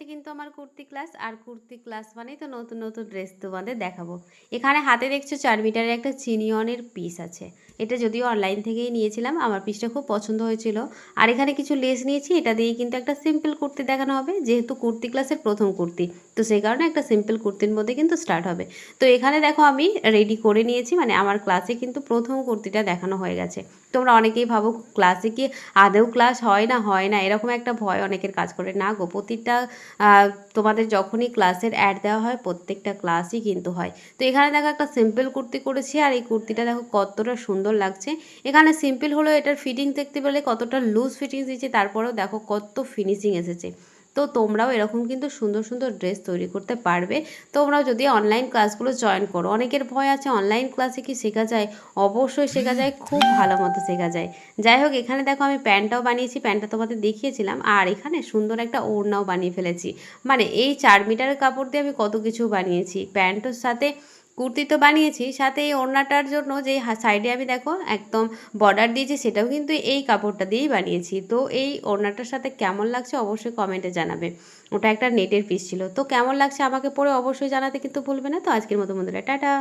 কিন্তু আমার কুর্তি ক্লাস, আর কুর্তি ক্লাস মানেই তো নতুন নতুন ড্রেস তোমাদের দেখাবো। এখানে হাতে দেখছো 4 মিটারের একটা চিনিয়নের পিস আছে। এটা যদিও অনলাইন থেকেই নিয়েছিলাম, আমার পিসটা খুব পছন্দ হয়েছিল। আর এখানে কিছু লেস নিয়েছি, এটা দিয়েই কিন্তু একটা সিম্পল কুর্তি দেখানো হবে, যেহেতু কুর্তি ক্লাসের প্রথম কুর্তি, তো সেই কারণে একটা সিম্পল কুর্তির মধ্যে কিন্তু স্টার্ট হবে। তো এখানে দেখো আমি রেডি করে নিয়েছি, মানে আমার ক্লাসে কিন্তু প্রথম কুর্তিটা দেখানো হয়ে গেছে। তোমরা অনেকেই ভাবো ক্লাসে কি আদৌ ক্লাস হয় না এরকম একটা ভয় অনেকের কাজ করে। না গো, প্রতিটা তোমাদের যখনই ক্লাসের অ্যাড দেওয়া হয় প্রত্যেকটা ক্লাসই কিন্তু হয়। তো এখানে দেখো একটা সিম্পল কুর্তি করেছি, আর এই কুর্তিটা দেখো কতটা সুন্দর লাগছে। এখানে সিম্পল হলো, এটার ফিটিংস দেখতে পেলে কতটা লুজ ফিটিংস দিয়েছে, তারপরেও দেখো কত ফিনিশিং এসেছে। তো তোমরাও এরকম কিন্তু সুন্দর সুন্দর ড্রেস তৈরি করতে পারবে। তোমরাও যদি অনলাইন ক্লাসগুলো জয়েন করো। অনেকের ভয় আছে অনলাইন ক্লাসে কি শেখা যায়? অবশ্যই শেখা যায়, খুব ভালো মতো শেখা যায়। যাই হোক, এখানে দেখো আমি প্যান্টটাও বানিয়েছি, প্যান্টটা তোমাদের দেখিয়েছিলাম, আর এখানে সুন্দর একটা ওড়নাও বানিয়ে ফেলেছি। মানে এই 4 মিটারের কাপড় দিয়ে আমি কত কিছু বানিয়েছি। প্যান্টের সাথে কুর্তি তো বানিয়েছি, সাথে এই ওড়নাটার জন্য যে সাইডে আমি দেখো একদম বর্ডার দিয়েছি, সেটাও কিন্তু এই কাপড়টা দিয়েই বানিয়েছি। তো এই ওড়নাটার সাথে কেমন লাগছে অবশ্যই কমেন্টে জানাবে। ওটা একটা নেটের পিস ছিল। তো কেমন লাগছে আমাকে পরে অবশ্যই জানাতে কিন্তু ভুলবে না। তো আজকের মতো বন্ধুরা, টাটা।